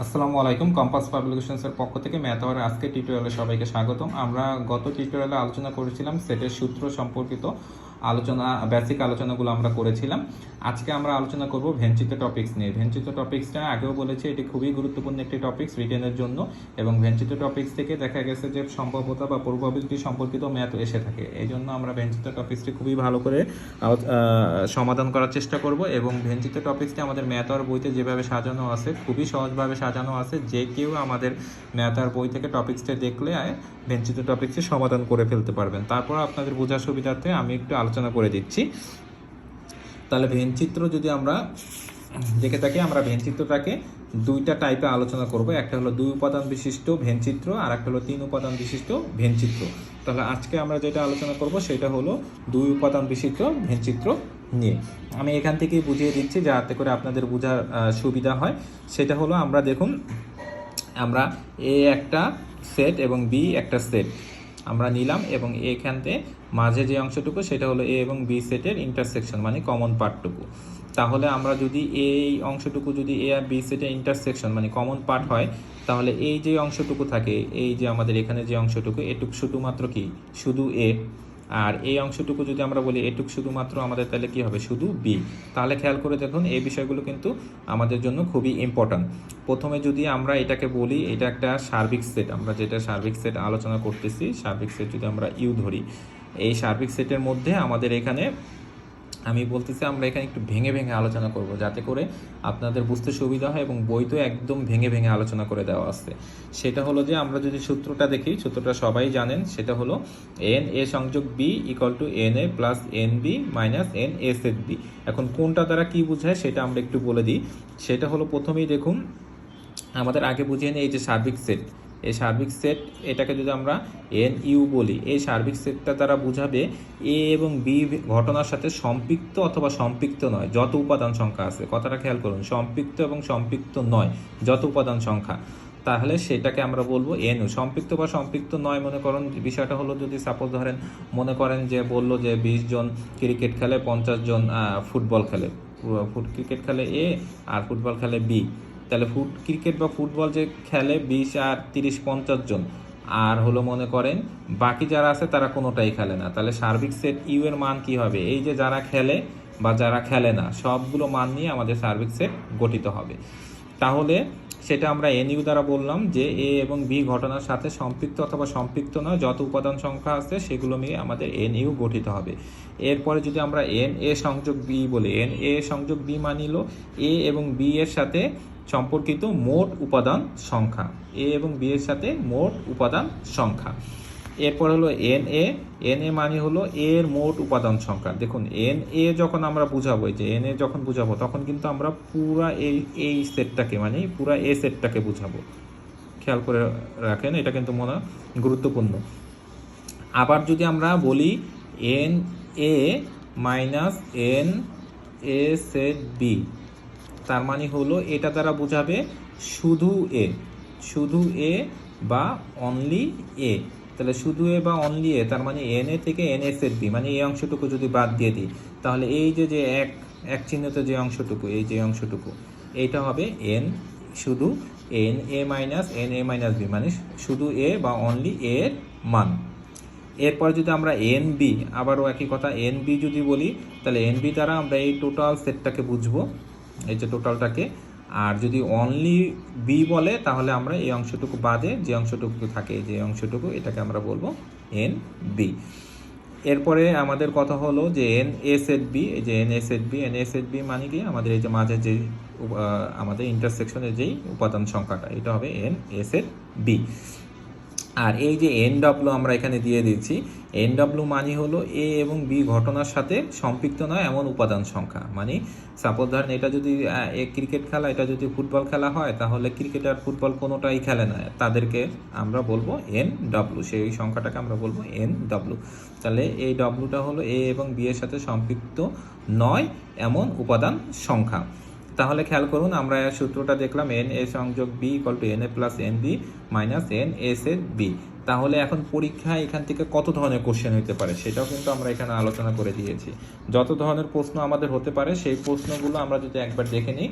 আসসালামু আলাইকুম। কম্পাস পাবলিকেশনসের পক্ষ থেকে ম্যাথ আওয়ারের আজকের টিউটোরিয়ালে সবাইকে স্বাগতম। আমরা গত টিউটোরিয়ালে আলোচনা করেছিলাম সেটের সূত্র সম্পর্কিত বেসিক আলোচনাগুলো আমরা করেছিলাম। আজকে আমরা আলোচনা করব ভেনচিত্র টপিকস নিয়ে। ভেনচিত্র টপিক্সটা আগেও বলেছি এটি খুবই গুরুত্বপূর্ণ একটি টপিক্স রিটেনের জন্য, এবং ভেনচিত্র টপিক্স থেকে দেখা গেছে যে সম্ভাব্যতা বা প্রবাবিলিটি সম্পর্কিত ম্যাথ এসে থাকে। এই জন্য আমরা ভেনচিত্র টপিক্সটি খুবই ভালো করে সমাধান করার চেষ্টা করব। এবং ভেনচিত্র টপিক্সটি আমাদের ম্যাথ আর বইতে যেভাবে সাজানো আছে খুবই সহজভাবে সাজানো আছে, যে কেউ আমাদের ম্যাথ আর বই থেকে টপিক্সটা দেখলে ভেনচিত্র টপিক্সে সমাধান করে ফেলতে পারবেন। তারপর আপনাদের বোঝার সুবিধার্থে আমি একটু আলোচনা করে দিচ্ছি। তাহলে ভেনচিত্র যদি আমরা দেখে থাকি, আমরা ভেনচিত্রটাকে দুইটা টাইপে আলোচনা করব। একটা হলো 2 উপাদান বিশিষ্ট ভেনচিত্র, আর একটা হলো 3 উপাদান বিশিষ্ট ভেনচিত্র। তাহলে আজকে আমরা যেটা আলোচনা করব সেটা হলো 2 উপাদান বিশিষ্ট ভেনচিত্র নিয়ে। আমি এখান থেকেই বুঝিয়ে দিচ্ছি যাতে করে আপনাদের বোঝার সুবিধা হয়। সেটা হলো, আমরা দেখুন, আমরা এ একটা সেট এবং বি একটা সেট আমরা নিলাম, এবং এখানতে মাঝে যে অংশটুকু সেটা হলো এ এবং বি সেটের ইন্টারসেকশন, মানে কমন পার্টটুকু। তাহলে আমরা যদি এই অংশটুকু যদি এ আর বি সেটের ইন্টারসেকশন মানে কমন পার্ট হয়, তাহলে এই যে অংশটুকু থাকে, এই যে আমাদের এখানে যে অংশটুকু, এটুকু শুধুমাত্র কি শুধু এ, আর এই অংশটুকু যদি আমরা বলি এটুকু শুধুমাত্র আমাদের, তাহলে কি হবে শুধু বি। তাহলে খেয়াল করে দেখুন, এই বিষয়গুলো কিন্তু আমাদের জন্য খুবই ইম্পর্ট্যান্ট। প্রথমে যদি আমরা এটাকে বলি, এটা একটা সার্বিক সেট, আমরা যেটা সার্বিক সেট আলোচনা করতেছি, সার্বিক সেট যদি আমরা ইউ ধরি, এই সার্বিক সেটের মধ্যে আমাদের এখানে আমি বলতেছি আমরা এখানে একটু ভেঙে ভেঙে আলোচনা করব, যাতে করে আপনাদের বুঝতে সুবিধা হয়, এবং বই তো একদম ভেঙে ভেঙে আলোচনা করে দেওয়া আছে। সেটা হলো যে আমরা যদি সূত্রটা দেখি, সূত্রটা সবাই জানেন, সেটা হলো এন এ সংযোগ B equal to n A plus n B minus n A set B. এখন কোনটা দ্বারা কি বোঝায় সেটা আমরা একটু বলে দিই। সেটা হলো, প্রথমেই দেখুন, আমাদের আগে বুঝিয়ে নিই এই যে সার্বিক সেট, এই সার্বিক সেট, এটাকে যদি আমরা এন ইউ বলি, এই সার্বিক সেটটা দ্বারা বোঝাবে এ এবং বি ঘটনার সাথে সম্পৃক্ত অথবা সম্পৃক্ত নয় যত উপাদান সংখ্যা আছে। কথাটা খেয়াল করুন, সম্পৃক্ত এবং সম্পৃক্ত নয় যত উপাদান সংখ্যা, তাহলে সেটাকে আমরা বলবো এন ইউ। সম্পৃক্ত বা সম্পৃক্ত নয়, মনে করেন বিষয়টা হলো, যদি সাপোজ ধরেন মনে করেন যে বললো যে 20 জন ক্রিকেট খেলে, 50 জন ফুটবল খেলে, ক্রিকেট খেলে এ আর ফুটবল খেলে বি। তাহলে ক্রিকেট বা ফুটবল যে খেলে 20 আর 30 50 জন, আর হলো মনে করেন বাকি যারা আছে তারা কোনোটাই খেলে না। তাহলে সার্বিক সেট ইউ এর মান কি হবে, এই যে যারা খেলে বা যারা খেলে না সবগুলো মান নিয়ে আমাদের সার্বিক সেট গঠিত হবে। তাহলে সেটা আমরা এন ইউ দ্বারা বললাম যে এ এবং বি ঘটনার সাথে সম্পৃক্ত অথবা সম্পৃক্ত নয় যত উপাদান সংখ্যা আছে সেগুলো নিয়ে আমাদের এন ইউ গঠিত হবে। এরপরে যদি আমরা এন এ সংযোগ বি বলি, এন এ সংযোগ বি মানিল এ এবং বি এর সাথে সম্পর্কিত মোট উপাদান সংখ্যা, এ এবং বি এর সাথে মোট উপাদান সংখ্যা। এরপর হলো এন এ, এন এ মানে হলো এর মোট উপাদান সংখ্যা। দেখুন, এন এ যখন আমরা বুঝাবো, যে এন এ যখন বুঝাবো, তখন কিন্তু আমরা পুরা এই সেটটাকে, মানে পুরা এ সেটটাকে বুঝাবো। খেয়াল করে রাখেন, এটা কিন্তু মনে গুরুত্বপূর্ণ। আবার যদি আমরা বলি n A minus n A set B, তার মানে হলো এটা দ্বারা বোঝাবে শুধু এ, শুধু এ বা অনলি এ। তাহলে শুধু এ বা অনলি এ, তার মানে এন এ থেকে এন এ সেট বি, মানে এই অংশটুকু যদি বাদ দিয়ে দিই, তাহলে এই যে যে এক চিহ্নিত যে অংশটুকু, এই যে অংশটুকু, এইটা হবে এন, শুধু n A minus n A minus B, মানে শুধু এ বা অনলি এর মান। এরপর যদি আমরা এন বি, আবারও একই কথা, এন বি যদি বলি, তাহলে এন বি দ্বারা আমরা এই টোটাল সেটটাকে বুঝবো, এই যে টোটালটাকে। আর যদি অনলি বি বলে, তাহলে আমরা এই অংশটুকু বাদে যে অংশটুকু থাকে, যে অংশটুকু, এটাকে আমরা বলবো এন বি। এরপরে আমাদের কথা হলো যে এন এ সেট বি, এই যে n A set B, n A set B মানে কি আমাদের এই যে মাঝে যে আমাদের ইন্টারসেকশনের যেই উপাদান সংখ্যাটা, এটা হবে এন এ সেট বি। আর এই যে এন ডাব্লু আমরা এখানে দিয়ে দিচ্ছি, এন ডাব্লু মানে হলো এ এবং বি ঘটনার সাথে সম্পৃক্ত নয় এমন উপাদান সংখ্যা। মানে সাপোজ ধরেন এটা যদি ক্রিকেট খেলা, এটা যদি ফুটবল খেলা হয়, তাহলে ক্রিকেট আর ফুটবল কোনোটাই খেলে না, তাদেরকে আমরা বলবো এন ডাব্লু, সেই সংখ্যাটাকে আমরা বলবো এন ডাব্লু। তাহলে এই ডাব্লুটা হলো এ এবং বি এর সাথে সম্পৃক্ত নয় এমন উপাদান সংখ্যা। তাহলে খেয়াল করুন, আমরা সূত্রটা দেখলাম এন এ সংযোগ B equal to n A plus n B minus n A set B. তাহলে এখন পরীক্ষায় এখান থেকে কত ধরনের কোশ্চেন হতে পারে সেটাও কিন্তু আমরা এখানে আলোচনা করে দিয়েছি। যত ধরনের প্রশ্ন আমাদের হতে পারে সেই প্রশ্নগুলো আমরা যদি একবার দেখে নিই,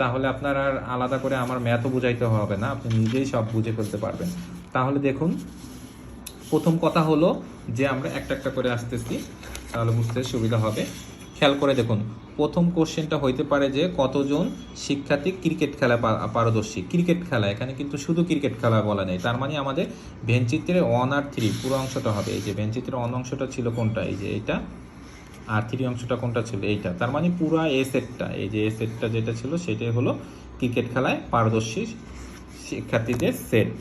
তাহলে আপনার আর আলাদা করে আমার ম্যাথও বুঝাইতে হবে না, আপনি নিজেই সব বুঝে ফেলতে পারবেন। তাহলে দেখুন, প্রথম কথা হলো যে আমরা একটা একটা করে আসতেছি, তাহলে বুঝতে সুবিধা হবে। খেয়াল করে দেখুন, প্রথম কোশ্চেনটা হইতে পারে যে কতজন শিক্ষার্থী ক্রিকেট খেলা পারদর্শী। ক্রিকেট খেলা, এখানে কিন্তু শুধু ক্রিকেট খেলা বলা নেই, তার মানে আমাদের ভেনচিত্রে 1 আর 3 পুরো অংশটা হবে। এই যে ভেনচিত্রে 1 অংশটা ছিল কোনটা, এই যে এইটা, আর 3 অংশটা কোনটা ছিল, এইটা। তার মানে পুরো এ সেটটা, এই যে এ সেটটা যেটা ছিল সেটাই হলো ক্রিকেট খেলায় পারদর্শী শিক্ষার্থীদের সেট।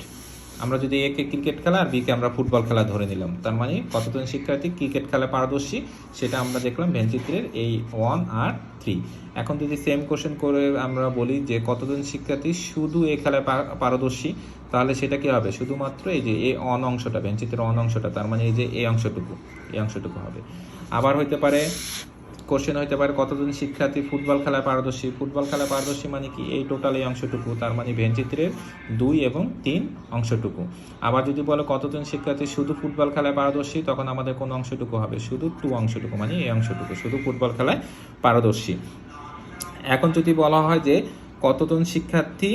আমরা যদি এ কে ক্রিকেট খেলা আর বি কে আমরা ফুটবল খেলা ধরে নিলাম, তার মানে কতজন শিক্ষার্থী ক্রিকেট খেলায় পারদর্শী সেটা আমরা দেখলাম ভেনচিত্রের এই 1 আর 3। এখন যদি সেম কোশ্চেন করে আমরা বলি যে কতজন শিক্ষার্থী শুধু এই খেলায় পারদর্শী, তাহলে সেটা কি হবে, শুধুমাত্র এই যে এ অন অংশটা, ভেনচিত্রের অন অংশটা, তার মানে এই যে এই অংশটুকু হবে। আবার হইতে পারে কোশ্চেন হইতে পারে কতজন শিক্ষার্থী ফুটবল খেলায় পারদর্শী। ফুটবল খেলায় পারদর্শী মানে কি, এই টোটাল এই অংশটুকু, তার মানে ভেনচিত্রের 2 এবং 3 অংশটুকু। আবার যদি বলো কতজন শিক্ষার্থী শুধু ফুটবল খেলায় পারদর্শী, তখন আমাদের কোন অংশটুকু হবে, শুধু 2 অংশটুকু, মানে এই অংশটুকু, শুধু ফুটবল খেলায় পারদর্শী। এখন যদি বলা হয় যে কতজন শিক্ষার্থী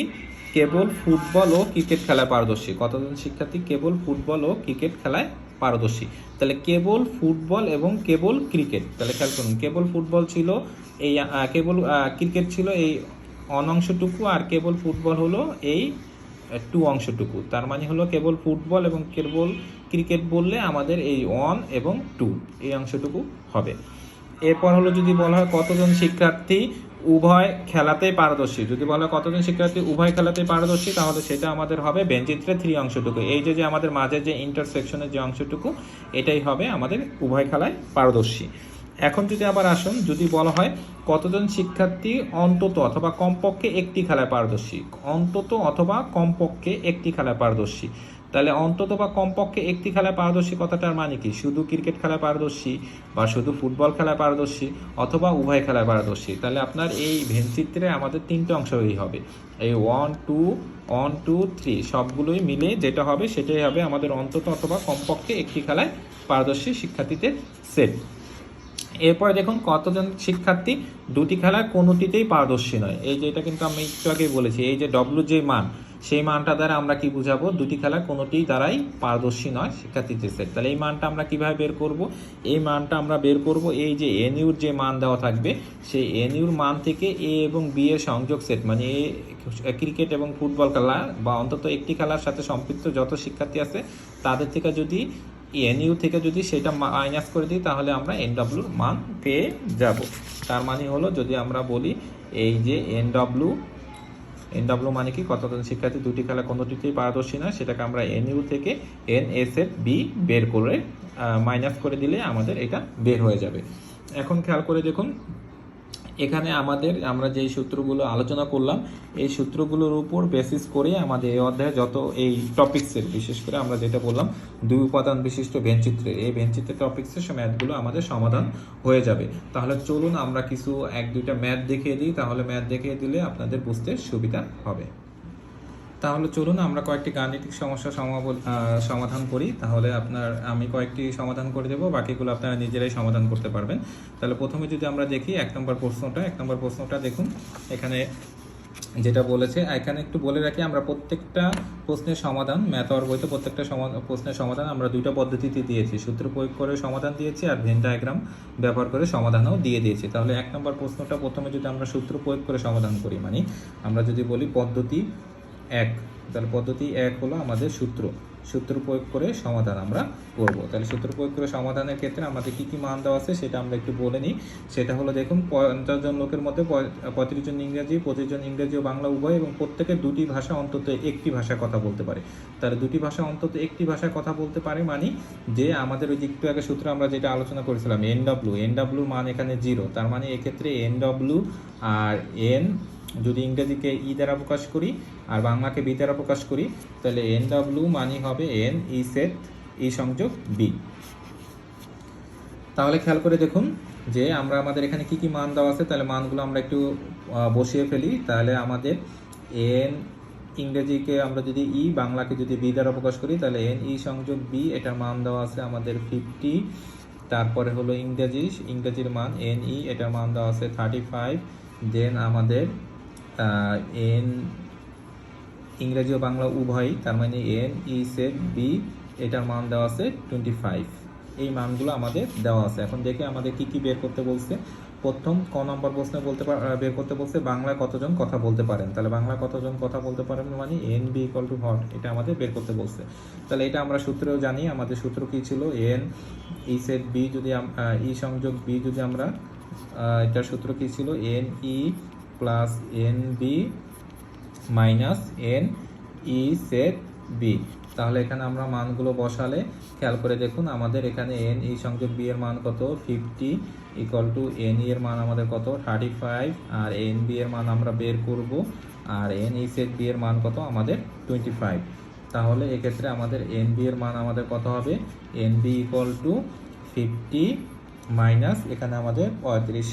কেবল ফুটবল ও ক্রিকেট খেলায় পারদর্শী, কতজন শিক্ষার্থী কেবল ফুটবল ও ক্রিকেট খেলায় পারদর্শী, তাহলে কেবল ফুটবল এবং কেবল ক্রিকেট। তাহলে খেয়াল করুন, কেবল ফুটবল ছিল এই, কেবল ক্রিকেট ছিল এই অন অংশটুকু, আর কেবল ফুটবল হলো এই 2 অংশটুকু। তার মানে হলো কেবল ফুটবল এবং কেবল ক্রিকেট বললে আমাদের এই 1 এবং 2 এই অংশটুকু হবে। এরপর হলো যদি বলা হয় কতজন শিক্ষার্থী উভয় খেলাতেই পারদর্শী, যদি বলা হয় কতজন শিক্ষার্থী উভয় খেলাতেই পারদর্শী, তাহলে সেটা আমাদের হবে ভেনচিত্রে 3 অংশটুকু। এই যে আমাদের মাঝে যে ইন্টারসেকশনের যে অংশটুকু, এটাই হবে আমাদের উভয় খেলায় পারদর্শী। এখন যদি আবার আসুন, যদি বলা হয় কতজন শিক্ষার্থী অন্তত অথবা কমপক্ষে একটি খেলায় পারদর্শী, অন্তত অথবা কমপক্ষে একটি খেলায় পারদর্শী, তাহলে অন্তত বা কমপক্ষে একটি খেলায় পারদর্শী কথাটার মানে কি, শুধু ক্রিকেট খেলায় পারদর্শী বা শুধু ফুটবল খেলায় পারদর্শী অথবা উভয় খেলায় পারদর্শী। তাহলে আপনার এই ভেনচিত্রে আমাদের 3টে অংশই হবে, এই 1 2 3 সবগুলোই মিলে যেটা হবে সেটাই হবে আমাদের অন্তত অথবা কমপক্ষে একটি খেলায় পারদর্শী শিক্ষার্থীদের সেট। এরপরে দেখুন কতজন শিক্ষার্থী দুটি খেলার কোনোটিতেই পারদর্শী নয়। এই যে এটা কিন্তু আমি একটু আগেই বলেছি, এই যে ডব্লিউ যে মান, সেই মানটা দ্বারা আমরা কি বুঝাবো, দুটি খেলার কোনোটি দ্বারাই পারদর্শী নয় শিক্ষার্থীদের সেট। তাহলে এই মানটা আমরা কিভাবে বের করব, এই মানটা আমরা বের করব এই যে এন ইউর যে মান দেওয়া থাকবে, সেই এন ইউর মান থেকে এ এবং বি এর সংযোগ সেট, মানে এ ক্রিকেট এবং ফুটবল খেলা বা অন্তত একটি খেলার সাথে সম্পৃক্ত যত শিক্ষার্থী আছে তাদের থেকে যদি এন ইউ থেকে যদি সেটা মাইনাস করে দিই, তাহলে আমরা এন ডব্লিউর মান পেয়ে যাব। তার মানে হলো যদি আমরা বলি এই যে এন ডব্লিউ মানে কি, কতজন শিক্ষার্থী দুটি খেলা কোনোটিতেই পারদর্শী নয়, সেটাকে আমরা এন ইউ থেকে এন এস এফ বি বের করে মাইনাস করে দিলে আমাদের এটা বের হয়ে যাবে। এখন খেয়াল করে দেখুন, এখানে আমরা যেই সূত্রগুলো আলোচনা করলাম, এই সূত্রগুলোর উপর বেসিস করে আমাদের এই অধ্যায়ে যত এই টপিক্সের, বিশেষ করে আমরা যেটা বললাম 2 উপাদান বিশিষ্ট ভেনচিত্রের, এই ভেনচিত্রের টপিক্সের ম্যাথগুলো আমাদের সমাধান হয়ে যাবে। তাহলে চলুন আমরা কিছু 1-2টা ম্যাথ দেখিয়ে দিই, তাহলে ম্যাথ দেখিয়ে দিলে আপনাদের বুঝতে সুবিধা হবে। তাহলে চলুন আমরা কয়েকটি গাণিতিক সমস্যা সমাধান করি। তাহলে আমি কয়েকটি সমাধান করে দেবো, বাকিগুলো আপনারা নিজেরাই সমাধান করতে পারবেন। তাহলে প্রথমে যদি আমরা দেখি 1 নম্বর প্রশ্নটা দেখুন, এখানে যেটা বলেছে, এখানে একটু বলে রাখি, আমরা প্রত্যেকটা প্রশ্নের সমাধান ম্যাথর বইতে প্রত্যেকটা প্রশ্নের সমাধান আমরা 2টা পদ্ধতিতে দিয়েছি, সূত্র প্রয়োগ করে সমাধান দিয়েছি আর ভেন ডায়াগ্রাম ব্যবহার করে সমাধানও দিয়ে দিয়েছি। তাহলে 1 নম্বর প্রশ্নটা প্রথমে যদি আমরা সূত্র প্রয়োগ করে সমাধান করি, মানে আমরা যদি বলি পদ্ধতি 1, তাহলে পদ্ধতি 1 হলো আমাদের সূত্র প্রয়োগ করে সমাধান আমরা করব। তাহলে সূত্র প্রয়োগ করে সমাধানের ক্ষেত্রে আমাদের কি মান দেওয়া আছে সেটা আমরা একটু বলে নিই। সেটা হলো দেখুন, 50 জন লোকের মধ্যে 35 জন ইংরেজি, 25 জন ইংরেজি ও বাংলা উভয়, এবং প্রত্যেকের 2টি ভাষা অন্তত একটি ভাষায় কথা বলতে পারে। তাহলে 2টি ভাষা অন্তত একটি ভাষায় কথা বলতে পারে, মানে যে আমাদের ওই যে একটু আগে সূত্রে আমরা যেটা আলোচনা করেছিলাম এনডব্লিউর মান এখানে 0, তার মানে এক্ষেত্রে এনডব্লিউ আর এন যদি ইংরেজিকে ই দ্বারা প্রকাশ করি আর বাংলাকে বি দ্বারা প্রকাশ করি, তাহলে এন ডব্লিউ মানি হবে এন ই সেট ই সংযোগ বি। তাহলে খেয়াল করে দেখুন যে আমাদের এখানে কি মান দেওয়া আছে, তাহলে মানগুলো আমরা একটু বসিয়ে ফেলি। তাহলে আমাদের এন ইংরেজিকে আমরা যদি ই, বাংলাকে যদি বি দ্বারা প্রকাশ করি, তাহলে এন ই সংযোগ বি, এটার মান দেওয়া আছে আমাদের 50। তারপরে হলো ইংরেজির মান এন ই, এটার মান দেওয়া আছে 35। দেন আমাদের এন ইংরেজি ও বাংলা উভয়ই, তার মানে এন ই সেট বি, এটার মান দেওয়া আছে 25। এই মানগুলো আমাদের দেওয়া আছে। এখন দেখে আমাদের কি কি বের করতে বলছে। প্রথম ক নম্বর প্রশ্নে বের করতে বলছে বাংলায় কতজন কথা বলতে পারেন। তাহলে বাংলায় কতজন কথা বলতে পারেন মানে এন বি ইকুয়াল টু হট, এটা আমাদের বের করতে বলছে। তাহলে এটা আমরা সূত্রেও জানি, আমাদের সূত্র কি ছিল, এন ই সেট বি যদি ই সংযোগ বি যদি আমরা এটার সূত্র কি ছিল, n E plus n B minus n E set B. তাহলে এখানে আমরা মানগুলো বসালে খেয়াল করে দেখুন, আমাদের এখানে এন ই সংযোগ বি এর মান কত 50 ইকুয়াল টু এন ই এর মান আমাদের কত 35, আর এন বি এর মান আমরা বের করব, আর এন ই সেট বি এর মান কত আমাদের 25। তাহলে এক্ষেত্রে আমাদের এন বি এর মান আমাদের কত হবে, n B equal to 50 minus এখানে আমাদের 35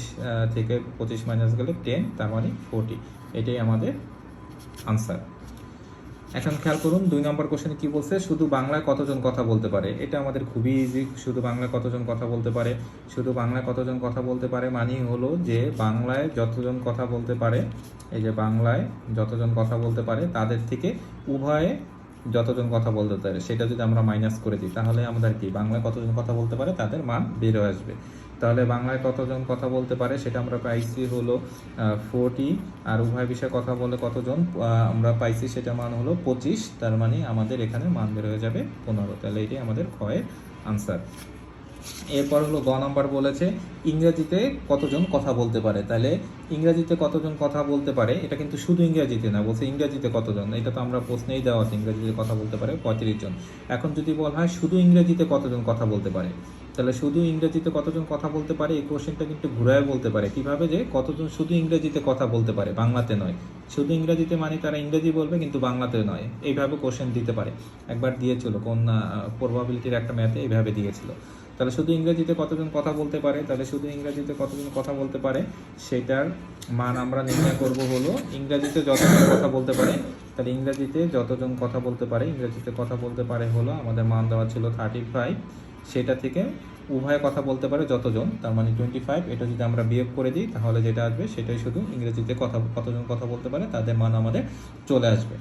থেকে 25 মাইনাস গেলে 10, তার মানে 40। এটাই আমাদের আনসার। এখন খেয়াল করুন 2 নম্বর কোশ্চেনে কি বলছে, শুধু বাংলায় কতজন কথা বলতে পারে। এটা আমাদের খুবই ইজি, শুধু বাংলায় কতজন কথা বলতে পারে। শুধু বাংলায় কতজন কথা বলতে পারে মানে হলো যে বাংলায় যতজন কথা বলতে পারে, এই যে বাংলায় যতজন কথা বলতে পারে তাদের থেকে উভয়ে যতজন কথা বলতে পারে সেটা যদি আমরা মাইনাস করে দিই, তাহলে আমাদের কি বাংলায় কতজন কথা বলতে পারে তাদের মান বের হয়ে আসবে। তাহলে বাংলায় কতজন কথা বলতে পারে সেটা আমরা পাইছি হলো 40, আর উভয় বিষয়ে কথা বলে কতজন আমরা পাইছি সেটা মান হলো 25, তার মানে আমাদের এখানে মান বের হয়ে যাবে 15। তাহলে এটাই আমাদের ক্ষয়ের আনসার। এরপর হলো গ নাম্বার বলেছে ইংরেজিতে কতজন কথা বলতে পারে। তাহলে ইংরেজিতে কতজন কথা বলতে পারে, এটা কিন্তু শুধু ইংরেজিতে না, বলছে ইংরেজিতে কতজন, এটা তো আমরা প্রশ্নেই দেওয়া আছে ইংরেজিতে কথা বলতে পারে 35 জন। এখন যদি বলা হয় শুধু ইংরেজিতে কতজন কথা বলতে পারে, তাহলে শুধু ইংরেজিতে কতজন কথা বলতে পারে এই কোশ্চেনটা কিন্তু ঘুরায় বলতে পারে কিভাবে, যে কতজন শুধু ইংরেজিতে কথা বলতে পারে বাংলাতে নয়। শুধু ইংরেজিতে মানে তারা ইংরেজি বলবে কিন্তু বাংলাতে নয়, এইভাবে কোশ্চেন দিতে পারে। একবার দিয়েছিল কোন প্রবাবিলিটির একটা ম্যাথে এইভাবে দিয়েছিল। তাহলে শুধু ইংরেজিতে কতজন কথা বলতে পারে, তাহলে শুধু ইংরেজিতে কতজন কথা বলতে পারে সেটার মান আমরা নির্ণয় করব হলো ইংরেজিতে যতজন কথা বলতে পারে। তাহলে ইংরেজিতে যতজন কথা বলতে পারে, ইংরেজিতে কথা বলতে পারে হলো আমাদের মান দেওয়া ছিল 35, সেটা থেকে উভয়ে কথা বলতে পারে যতজন, তার মানে 25। এটা যদি আমরা বিয়োগ করে দিই তাহলে যেটা আসবে সেটাই শুধু ইংরেজিতে কতজন কথা বলতে পারে তাদের মান আমাদের চলে আসবে।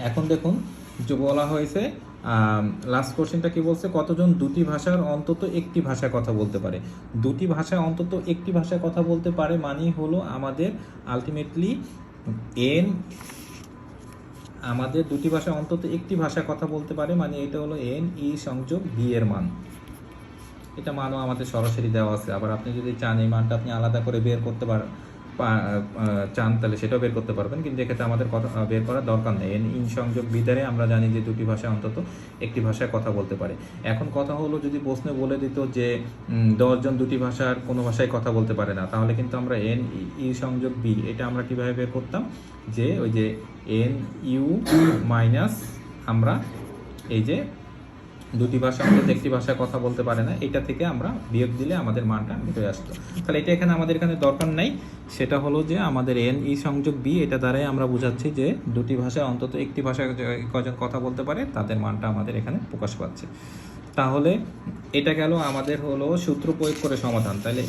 এখন দেখুন যে বলা হয়েছে লাস্ট কোশ্চেনটা কি বলছে, কতজন দুটি ভাষার অন্তত একটি ভাষায় কথা বলতে পারে। দুটি ভাষায় অন্তত একটি ভাষায় কথা বলতে পারে মানেই হলো আমাদের আলটিমেটলি এন, আমাদের দুটি ভাষায় অন্তত একটি ভাষায় কথা বলতে পারে মানে এটা হলো এন ই সংযোগ বি এর মান। এটা মানও আমাদের সরাসরি দেওয়া আছে, আবার আপনি যদি চান এই মানটা আপনি আলাদা করে বের করতে চান তাহলে সেটাও বের করতে পারবেন, কিন্তু এক্ষেত্রে আমাদের কথা বের করার দরকার নেই। ইন সংযোগ বিদ্যারে আমরা জানি যে দুটি ভাষায় অন্তত একটি ভাষায় কথা বলতে পারে। এখন কথা হলো যদি প্রশ্নে বলে দিত যে 10 জন দুটি ভাষার কোনো ভাষায় কথা বলতে পারে না, তাহলে কিন্তু আমরা এন ই সংযোগ বি এটা আমরা কিভাবে বের করতাম, যে ওই যে এন ইউ মাইনাস আমরা এই যে দুটি ভাষা অন্তত একটি ভাষায় কথা বলতে পারে না, এটা থেকে আমরা বিয়োগ দিলে আমাদের মানটা বের আসতো। তাহলে এটা এখানে আমাদের এখানে দরকার নাই, সেটা হলো যে আমাদের এন ই সংযোগ বি এটা দ্বারাই আমরা বুঝাচ্ছি যে দুটি ভাষায় অন্তত একটি ভাষায় কজন কথা বলতে পারে তাদের মানটা আমাদের এখানে প্রকাশ পাচ্ছে। তাহলে এটা গেল আমাদের হলো সূত্র প্রয়োগ করে সমাধান। তাহলে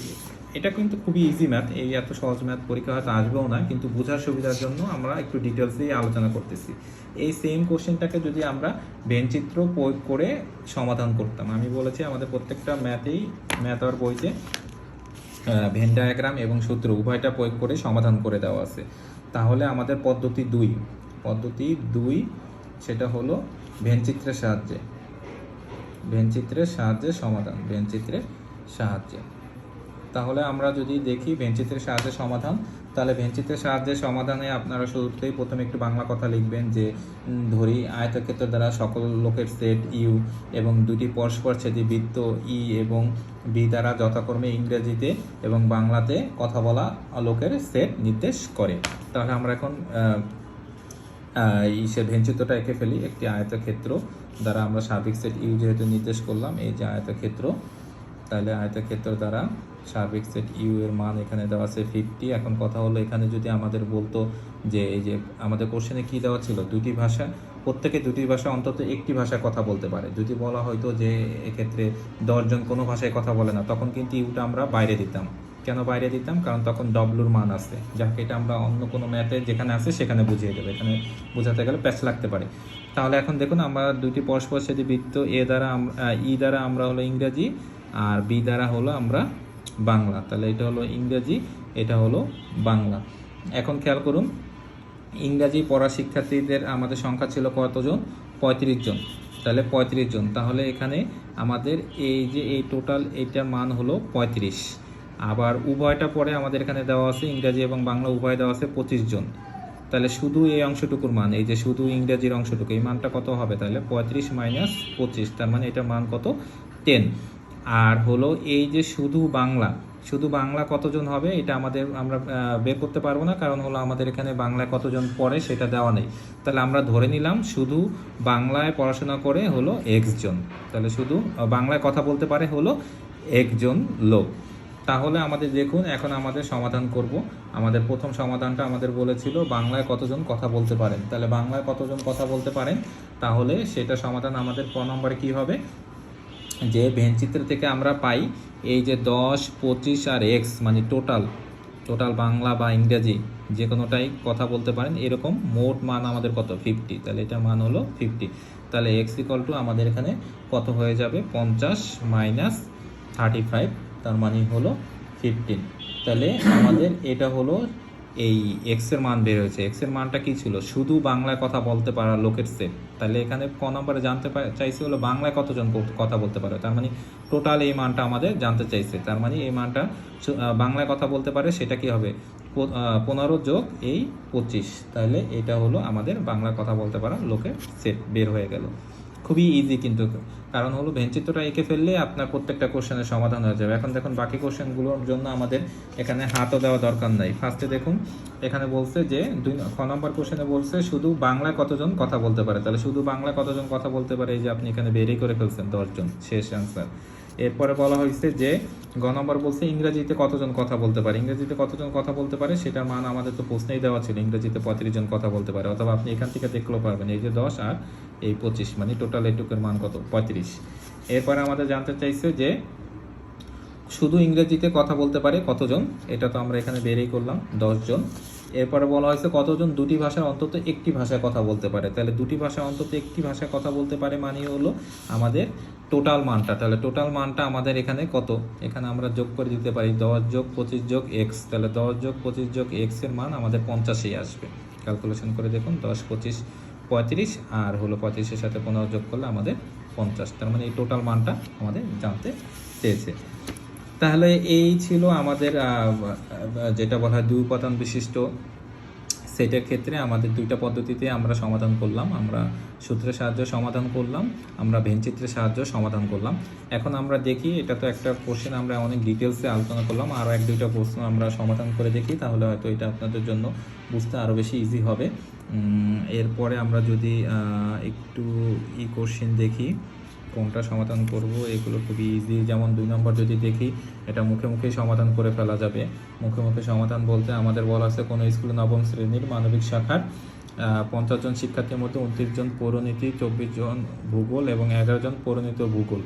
এটা কিন্তু খুবই ইজি ম্যাথ, এই এত সহজ ম্যাথ পরীক্ষা হয়তো আসবেও না, কিন্তু বোঝার সুবিধার জন্য আমরা একটু ডিটেলসেই আলোচনা করতেছি। এই সেম কোশ্চেনটাকে যদি আমরা ভেনচিত্র প্রয়োগ করে সমাধান করতাম, আমি বলেছি আমাদের প্রত্যেকটা ম্যাথ আর বইতে ভেন ডায়াগ্রাম এবং সূত্র উভয়টা প্রয়োগ করে সমাধান করে দেওয়া আছে। তাহলে আমাদের পদ্ধতি দুই সেটা হলো ভেনচিত্রের সাহায্যে সমাধান, ভেনচিত্রের সাহায্যে। তাহলে আমরা যদি দেখি ভেনচিত্রের সাহায্যে সমাধান, তাহলে ভেনচিত্রের সাহায্যে সমাধানে আপনারা শুরুতেই প্রথমে একটু বাংলা কথা লিখবেন যে ধরি আয়তক্ষেত্র দ্বারা সকল লোকের সেট ইউ এবং দুটি পরস্পরছেদী বৃত্ত ই এবং বি দ্বারা যথাক্রমে ইংরেজিতে এবং বাংলাতে কথা বলা লোকের সেট নির্দেশ করে। তাহলে আমরা এখন সে ভেনচিত্রটা এঁকে ফেলি। একটি আয়তক্ষেত্র দ্বারা আমরা সার্বিক সেট ইউ যেহেতু নির্দেশ করলাম, এই যে আয়তক্ষেত্র, তাহলে আয়তক্ষেত্র দ্বারা সার্বিক সেট ইউ এর মান এখানে দেওয়া আছে 50। এখন কথা হলো এখানে যদি আমাদের বলতো যে এই যে আমাদের কোশ্চেনে কি দেওয়া ছিল, দুটি ভাষা, প্রত্যেকে দুটি ভাষা অন্তত একটি ভাষায় কথা বলতে পারে। যদি বলা হয়তো যে এক্ষেত্রে 10 জন কোনো ভাষায় কথা বলে না, তখন কিন্তু ইউটা আমরা বাইরে দিতাম, কেন বাইরে দিতাম? কারণ তখন ডব্লুর মান আছে, যাকে এটা আমরা অন্য কোনো ম্যাথে যেখানে আছে সেখানে বুঝিয়ে দেবে, এখানে বোঝাতে গেলে প্যাচ লাগতে পারে। তাহলে এখন দেখুন আমরা দুইটি পরস্পর ছেদি বৃত্ত, এ দ্বারা ই দ্বারা আমরা হলো ইংরাজি আর বি দ্বারা হলো আমরা বাংলা। তাহলে এটা হলো ইংরাজি, এটা হলো বাংলা। এখন খেয়াল করুন, ইংরাজি পড়া শিক্ষার্থীদের আমাদের সংখ্যা ছিল কতজন? 35 জন। তাহলে 35 জন, তাহলে এখানে আমাদের এই যে এই টোটাল এইটার মান হলো 35। আবার উভয়টা পরে আমাদের এখানে দেওয়া আছে, ইংরাজি এবং বাংলা উভয় দেওয়া আছে 25 জন। তাহলে শুধু এই অংশটুকুর মান, এই যে শুধু ইংরাজির অংশটুকু, এই মানটা কত হবে? তাহলে 35 মাইনাস 25, তার মানে এটার মান কত? 10। আর হলো এই যে শুধু বাংলা, শুধু বাংলা কতজন হবে এটা আমরা বের করতে পারবো না, কারণ হলো আমাদের এখানে বাংলায় কতজন পড়ে সেটা দেওয়া নেই। তাহলে আমরা ধরে নিলাম শুধু বাংলায় পড়াশোনা করে হলো x জন। তাহলে শুধু বাংলায় কথা বলতে পারে হলো একজন লোক। তাহলে আমাদের দেখুন, এখন আমাদের সমাধান করব। আমাদের প্রথম সমাধানটা আমাদের বলেছিল বাংলায় কতজন কথা বলতে পারেন। তাহলে বাংলায় কতজন কথা বলতে পারেন, তাহলে সেটা সমাধান আমাদের ক নম্বরে কী হবে? যে ভেনচিত্র থেকে আমরা পাই এই যে 10, 25 আর x, মানে টোটাল বাংলা বা ইংরাজি যে কোনোটাই কথা বলতে পারেন, এরকম মোট মান আমাদের কত? 50। তাহলে এটার মান হলো 50। তাহলে x = আমাদের এখানে কত হয়ে যাবে? 50 মাইনাস 35, তার মানে হলো 15। তাহলে আমাদের এটা হলো এই এক্স এর মান বের হয়েছে। এক্স এর মানটা কি ছিল? শুধু বাংলায় কথা বলতে পারা লোকের সেট। তাহলে এখানে ক নম্বরে জানতে চাইছে হলো বাংলায় কতজন কথা বলতে পারে, তার মানে টোটাল এই মানটা আমাদের জানতে চাইছে। তার মানে এই মানটা বাংলায় কথা বলতে পারে, সেটা কি হবে? 15 যোগ এই 25। তাহলে এটা হলো আমাদের বাংলায় কথা বলতে পারা লোকের সেট বের হয়ে গেল। খুবই ইজি কিন্তু, কারণ হলো ভেনচিত্রটা এঁকে ফেললে আপনার প্রত্যেকটা কোশ্চেনের সমাধান হয়ে যাবে। এখন দেখুন বাকি কোশ্চেনগুলোর জন্য আমাদের এখানে হাতও দেওয়া দরকার নাই। ফার্স্টে দেখুন এখানে বলছে যে খ নম্বর কোশ্চেনে বলছে শুধু বাংলায় কতজন কথা বলতে পারে। তাহলে শুধু বাংলায় কতজন কথা বলতে পারে, এই যে আপনি এখানে বেরই করে ফেলছেন 10 জন, শেষ অ্যান্সার। এরপরে বলা হয়েছে যে গ নম্বর বলছে ইংরেজিতে কতজন কথা বলতে পারে। ইংরেজিতে কতজন কথা বলতে পারে সেটার মান আমাদের তো প্রশ্নেই দেওয়া ছিল, ইংরেজিতে 35 জন কথা বলতে পারে। অথবা আপনি এখান থেকে দেখলেও পারবেন, এই যে 10 আর এই 25, মানে টোটাল এটুকের মান কত? 35। এরপরে আমাদের জানতে চাইছে যে শুধু ইংরেজিতে কথা বলতে পারে কতজন, এটা তো আমরা এখানে বেরই করলাম 10 জন। এরপরে বলা হয়েছে কতজন দুটি ভাষার অন্তত একটি ভাষায় কথা বলতে পারে। তাহলে দুটি ভাষা অন্তত একটি ভাষায় কথা বলতে পারে মানে হলো আমাদের টোটাল মানটা। তাহলে টোটাল মানটা আমাদের এখানে কত? এখানে আমরা যোগ করে দিতে পারি 10 যোগ 25 যোগ x। তাহলে 10 যোগ 25 যোগ x এর মান আমাদের 50-ই আসবে। ক্যালকুলেশন করে দেখুন, 10, 25, 35 আর হলো 25-এর সাথে 15 যোগ করলে আমাদের 50। তার মানে এই টোটাল মানটা আমাদের জানতে চেয়েছে। তাহলে এই ছিল আমাদের যেটা বলা হয় 2 উপাদান বিশিষ্ট সেটের ক্ষেত্রে আমাদের দুইটা পদ্ধতিতে আমরা সমাধান করলাম। আমরা সূত্রের সাহায্যে সমাধান করলাম, আমরা ভেনচিত্রের সাহায্যে সমাধান করলাম। এখন আমরা দেখি, এটা তো একটা কোশ্চেন আমরা অনেক ডিটেলসে আলোচনা করলাম, আরও 1-2টা প্রশ্ন আমরা সমাধান করে দেখি, তাহলে হয়তো এটা আপনাদের জন্য বুঝতে আরও বেশি ইজি হবে। এরপরে আমরা যদি একটু কোশ্চেন দেখি কোনটা সমাধান করব, এগুলো খুবই ইজি। যেমন 2 নম্বর যদি দেখি, এটা মুখে মুখেই সমাধান করে ফেলা যাবে। মুখে মুখে সমাধান বলতে আমাদের বলা আছে কোনো স্কুলে 9ম শ্রেণীর মানবিক শাখার 50 জন শিক্ষার্থীর মধ্যে 29 জন পৌরনীতি, 24 জন ভূগোল এবং 11 জন পৌরনীতি ভূগোল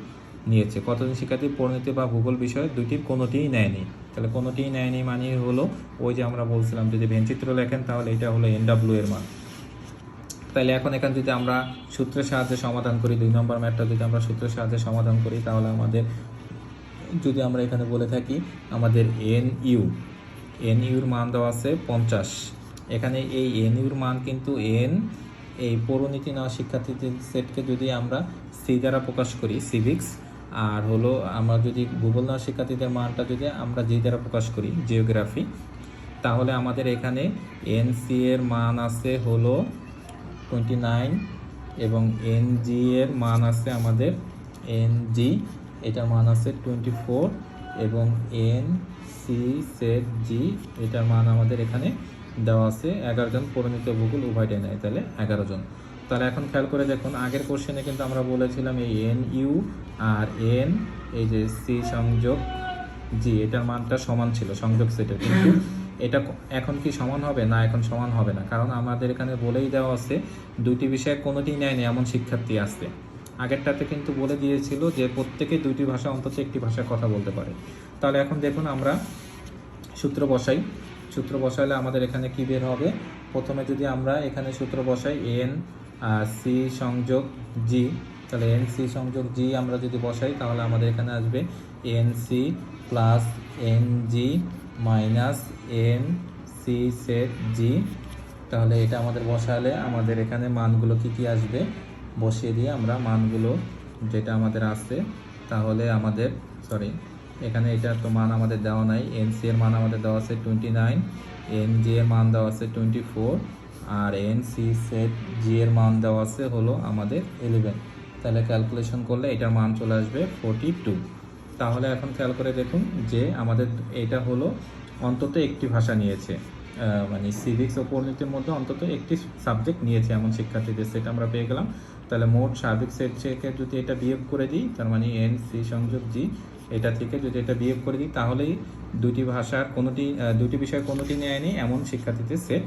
নিয়েছে। কতজন শিক্ষার্থী পৌরনীতি বা ভূগোল বিষয়ে দুইটির কোনোটিই নেয়নি। তাহলে কোনোটিই নেয়নি মানে হলো ওই যে আমরা বলছিলাম যদি ভেনচিত্র লেখেন তাহলে এটা হলো NW এর মান। তাহলে এখন এখানে যদি আমরা সূত্রের সাহায্যে সমাধান করি, 2 নম্বর ম্যাথটা যদি আমরা সূত্রের সাহায্যে সমাধান করি, তাহলে আমাদের যদি আমরা এখানে বলে থাকি আমাদের NUর মান দেওয়া আছে 50। এখানে এই NUর মান কিন্তু এই পৌরনীতি নেওয়া শিক্ষার্থীদের সেটকে যদি আমরা C দ্বারা প্রকাশ করি, সিভিক্স, আর হলো আমরা যদি ভূগোল নেওয়া শিক্ষার্থীদের মানটা যদি আমরা G দ্বারা প্রকাশ করি, জিওগ্রাফি, তাহলে আমাদের এখানে NC এর মান আছে হলো 29 এবং NG এর মান আছে আমাদের NG, এটার মান আছে 24 এবং NC সেট G এটার মান আমাদের এখানে দেওয়া আছে 11 জন পরিণত ভূগোল উভয়টাই নেয়, তাহলে 11 জন। তাহলে এখন খেয়াল করে দেখুন আগের কোশ্চেনে কিন্তু আমরা বলেছিলাম এই NU আর N এই যে C সংযোগ G এটার মানটা সমান ছিল সংযোগ সেটের, কিন্তু এটা এখন কি সমান হবে না? এখন সমান হবে না, কারণ আমাদের এখানে বলেই দেওয়া আছে দুইটি বিষয়ে কোনোটি নেয়নি এমন শিক্ষার্থী আছে। আগেরটাতে কিন্তু বলে দিয়েছিল যে প্রত্যেকে দুইটি ভাষা অন্তত একটি ভাষায় কথা বলতে পারে। তাহলে এখন দেখুন আমরা সূত্র বসাইলে আমাদের এখানে কি বের হবে? প্রথমে যদি আমরা এখানে সূত্র বসাই এন সি সংযোগ জি, তাহলে এন সি সংযোগ জি আমরা যদি বসাই তাহলে আমাদের এখানে আসবে N C plus N G minus N C set G. তাহলে এটা আমাদের বসালে আমাদের এখানে মানগুলো কি আসবে বসিয়ে দিয়ে আমরা মানগুলো যেটা আমাদের আসছে, তাহলে আমাদের এখানে এটা তো মান আমাদের দেওয়া নাই, এন সি এর মান আমাদের দেওয়া আছে 29, এন জি এর মান দেওয়া আছে 24, আর এন সি সেট জি এর মান দেওয়া আছে হলো আমাদের 11। তাহলে ক্যালকুলেশন করলে এটার মান চলে আসবে 42। তাহলে এখন খেয়াল করে দেখুন যে আমাদের এটা হলো অন্তত একটি ভাষা নিয়েছে, মানে সিভিক্স ও পরিণতির মধ্যে অন্তত একটি সাবজেক্ট নিয়েছে এমন শিক্ষার্থীদের সেট আমরা পেয়ে গেলাম। তাহলে মোট সার্বিক সেট থেকে যদি এটা বিয়োগ করে দিই, তার মানে এন সি সংযোগ জি, এটা থেকে যদি এটা বিয়োগ করে দিই তাহলেই দুটি বিষয়ের কোনোটি নেয়নি এমন শিক্ষার্থীদের সেট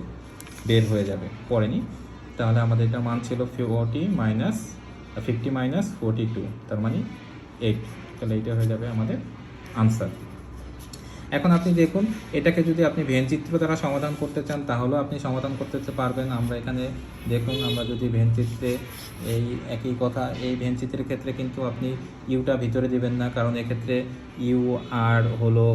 বের হয়ে যাবে, পড়েনি। তাহলে আমাদের এটা মান ছিল 50 মাইনাস 42, তার মানে 8। তাহলে এটা হয়ে যাবে আমাদের আনসার। এখন আপনি দেখুন এটাকে যদি আপনি ভেনচিত্র দ্বারা সমাধান করতে চান তাহলেও আপনি সমাধান করতে পারবেন। আমরা এখানে দেখুন, আমরা যদি ভেনচিত্রে এই একই কথা, এই ভেনচিত্রের ক্ষেত্রে কিন্তু আপনি ইউটা ভিতরে দিবেন না, কারণ এক্ষেত্রে ইউ আর হলো,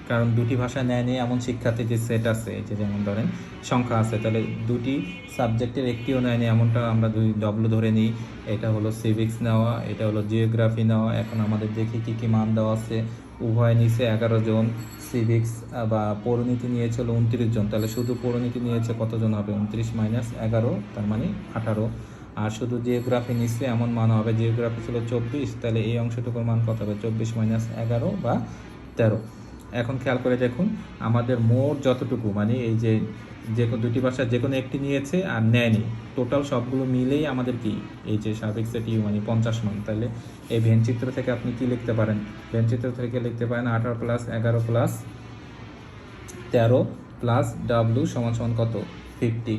কারণ দুটি ভাষা নেয়নি এমন শিক্ষার্থীদের সেট আছে, এই যে যেমন ধরেন সংখ্যা আছে, তাহলে দুটি সাবজেক্টের একটিও নেয়নি এমনটা আমরা ডব্লু ধরে নিই। এটা হলো সিভিক্স নেওয়া, এটা হলো জিওগ্রাফি নেওয়া। এখন আমাদের দেখি কী মান দেওয়া আছে। উভয় নিচে 11 জন, সিভিক্স বা পরিণীতি নিয়েছিল 29 জন, তাহলে শুধু পরিণীতি নিয়েছে কতজন হবে? 29 মাইনাস 11, তার মানে 18। আর শুধু জিওগ্রাফি নিচ্ছে এমন মান হবে, জিওগ্রাফি ছিল 24, তাহলে এই অংশটুকুর মান কত হবে? 24 মাইনাস 11 বা 13। এখন খেয়াল করে দেখুন আমাদের মোট যতটুকু, মানে এই যে দুটি ভাষা যে কোনো একটি নিয়েছে আর নেয়নি, টোটাল সবগুলো মিলেই আমাদের কি এই যে সার্বিক সেট ইউ মানে 50 মান। তাহলে এই ভেনচিত্র থেকে আপনি কি লিখতে পারেন? ভেনচিত্র থেকে লিখতে পারেন 18 প্লাস 11 প্লাস 13 প্লাস ডাব্লু সমান সমান কত? 50।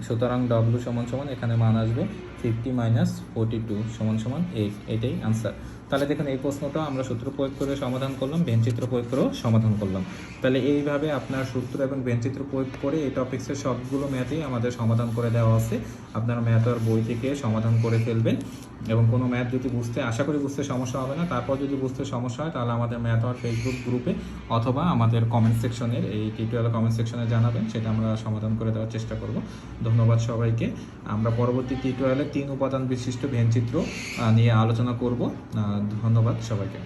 সুতরাং ডাব্লু সমান সমান এখানে মান আসবে 50 মাইনাস 42 সমান সমান 8। এটাই আনসার। তাহলে দেখুন এই প্রশ্নটা আমরা সূত্র প্রয়োগ করে সমাধান করলাম, ভেনচিত্র প্রয়োগ করেও সমাধান করলাম। তাহলে এইভাবে আপনার সূত্র এবং ভেনচিত্র প্রয়োগ করে এই টপিক্সের সবগুলো ম্যাথই আমাদের সমাধান করে দেওয়া আছে। আপনারা ম্যাথ আর বই থেকে সমাধান করে ফেলবেন, এবং কোনো ম্যাথ যদি আশা করি বুঝতে সমস্যা হবে না। তারপর যদি বুঝতে সমস্যা হয় তাহলে আমাদের ম্যাথ আর ফেসবুক গ্রুপে অথবা আমাদের কমেন্ট সেকশনের এই টিউটোরিয়াল কমেন্ট সেকশনে জানাবেন, সেটা আমরা সমাধান করে দেওয়ার চেষ্টা করব। ধন্যবাদ সবাইকে। আমরা পরবর্তী টিউটোরিয়ালে 3 উপাদান বিশিষ্ট ভেনচিত্র নিয়ে আলোচনা করব। ধন্যবাদ সবাইকে।